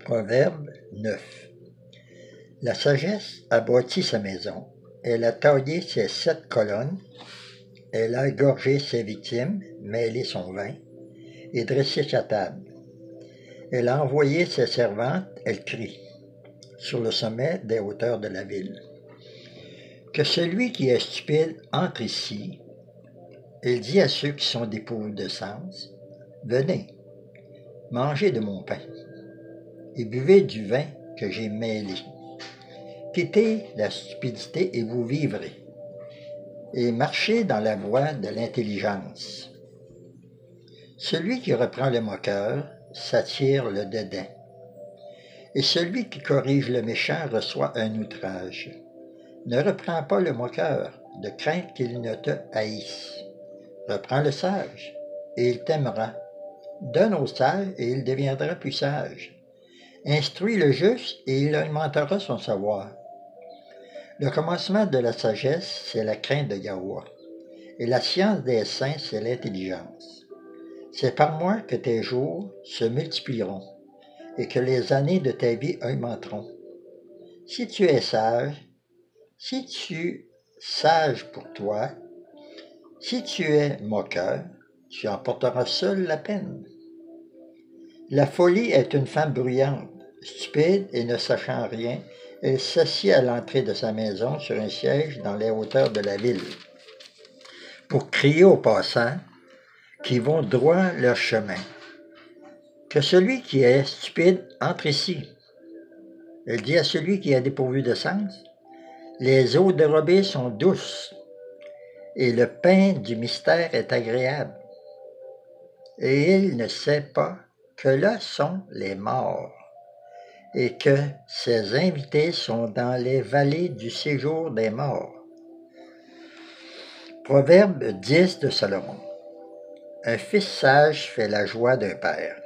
Proverbe 9. La sagesse a bâti sa maison, elle a taillé ses 7 colonnes, elle a égorgé ses victimes, mêlé son vin, et dressé sa table. Elle a envoyé ses servantes, elle crie, sur le sommet des hauteurs de la ville. Que celui qui est stupide entre ici, elle dit à ceux qui sont dépourvus de sens, venez, mangez de mon pain, et buvez du vin que j'ai mêlé. Quittez la stupidité et vous vivrez, et marchez dans la voie de l'intelligence. Celui qui reprend le moqueur s'attire le dédain, et celui qui corrige le méchant reçoit un outrage. Ne reprends pas le moqueur, de crainte qu'il ne te haïsse. Reprends le sage, et il t'aimera. Donne au sage, et il deviendra plus sage. Instruis le juste, et il augmentera son savoir. Le commencement de la sagesse, c'est la crainte de Yahweh, et la science des saints, c'est l'intelligence. C'est par moi que tes jours se multiplieront, et que les années de ta vie augmenteront. Si tu es sage pour toi, si tu es moqueur, tu emporteras seul la peine. La folie est une femme bruyante, stupide et ne sachant rien. Elle s'assied à l'entrée de sa maison sur un siège dans les hauteurs de la ville, pour crier aux passants qui vont droit leur chemin. Que celui qui est stupide entre ici. Elle dit à celui qui est dépourvu de sens, les eaux dérobées sont douces, et le pain du mystère est agréable. Et il ne sait pas que là sont les morts, et que ses invités sont dans les vallées du séjour des morts. Proverbe 10 de Salomon. Un fils sage fait la joie d'un père,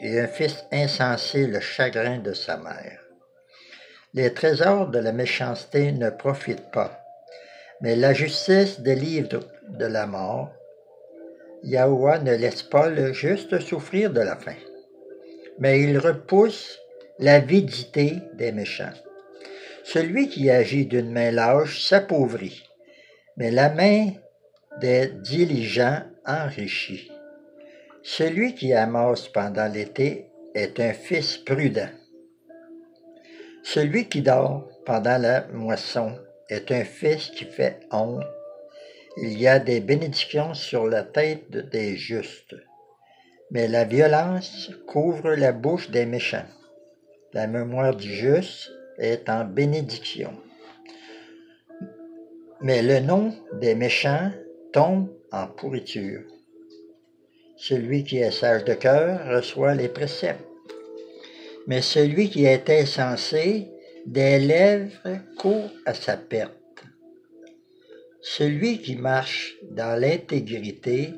et un fils insensé le chagrin de sa mère. Les trésors de la méchanceté ne profitent pas, mais la justice délivre de la mort. Yahweh ne laisse pas le juste souffrir de la faim, mais il repousse l'avidité des méchants. Celui qui agit d'une main lâche s'appauvrit, mais la main des diligents enrichit. Celui qui amasse pendant l'été est un fils prudent. Celui qui dort pendant la moisson est un fils qui fait honte. Il y a des bénédictions sur la tête des justes, mais la violence couvre la bouche des méchants. La mémoire du juste est en bénédiction, mais le nom des méchants tombe en pourriture. Celui qui est sage de cœur reçoit les préceptes, mais celui qui est insensé, des lèvres court à sa perte. Celui qui marche dans l'intégrité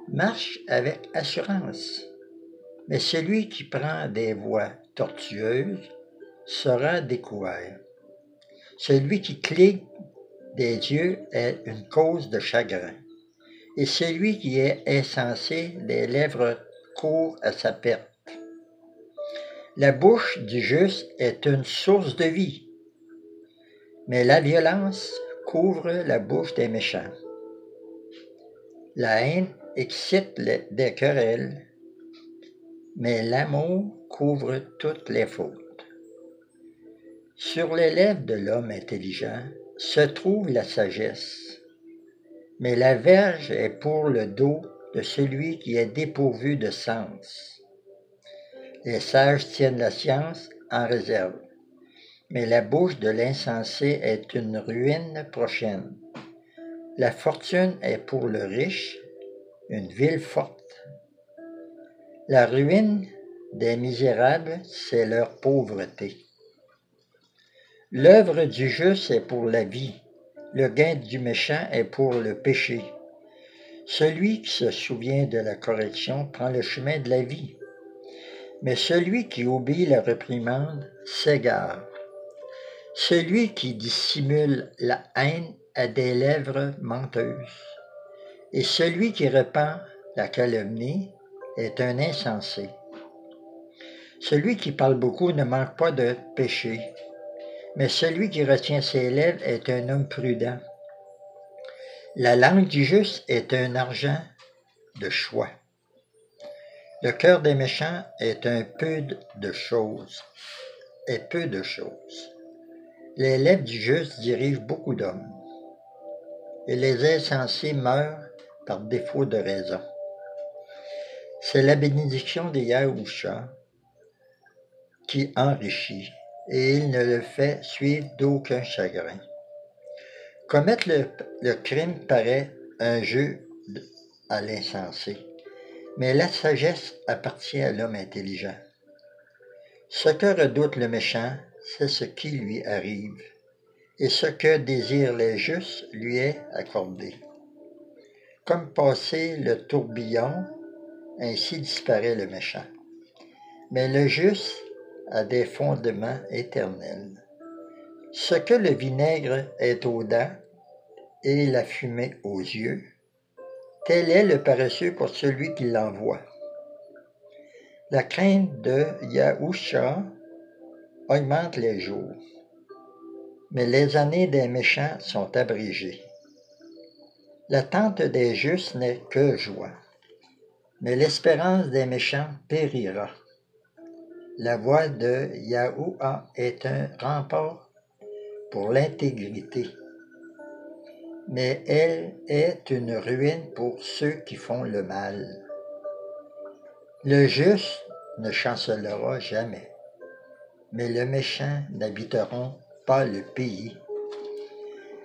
marche avec assurance, mais celui qui prend des voies tortueuses sera découvert. Celui qui cligne des yeux est une cause de chagrin, et celui qui est insensé, les lèvres courent à sa perte. La bouche du juste est une source de vie, mais la violence couvre la bouche des méchants. La haine excite des querelles, mais l'amour couvre toutes les fautes. Sur les lèvres de l'homme intelligent se trouve la sagesse, mais la verge est pour le dos de celui qui est dépourvu de sens. Les sages tiennent la science en réserve, mais la bouche de l'insensé est une ruine prochaine. La fortune est pour le riche une ville forte. La ruine des misérables, c'est leur pauvreté. L'œuvre du juste est pour la vie, le gain du méchant est pour le péché. Celui qui se souvient de la correction prend le chemin de la vie, mais celui qui oublie la réprimande s'égare. Celui qui dissimule la haine a des lèvres menteuses, et celui qui répand la calomnie est un insensé. Celui qui parle beaucoup ne manque pas de péché, mais celui qui retient ses lèvres est un homme prudent. La langue du juste est un argent de choix. Le cœur des méchants est peu de choses. Les lèvres du juste dirigent beaucoup d'hommes, et les insensés meurent par défaut de raison. C'est la bénédiction de Yahusha qui enrichit, et il ne le fait suivre d'aucun chagrin. Commettre le crime paraît un jeu à l'insensé, mais la sagesse appartient à l'homme intelligent. Ce que redoute le méchant, c'est ce qui lui arrive, et ce que désirent les justes lui est accordé. Comme passer le tourbillon, ainsi disparaît le méchant. Mais le juste a des fondements éternels. Ce que le vinaigre est aux dents et la fumée aux yeux, tel est le paresseux pour celui qui l'envoie. La crainte de Yahusha augmente les jours, mais les années des méchants sont abrégées. L'attente des justes n'est que joie, mais l'espérance des méchants périra. La voie de Yahuwah est un rempart pour l'intégrité, mais elle est une ruine pour ceux qui font le mal. Le juste ne chancelera jamais, mais le méchant n'habiteront pas le pays.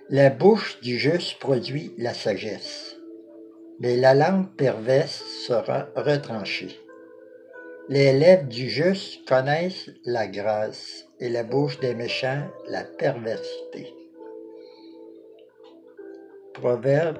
La bouche du juste produit la sagesse, mais la langue perverse sera retranchée. Les lèvres du juste connaissent la grâce, et la bouche des méchants la perversité. Proverbe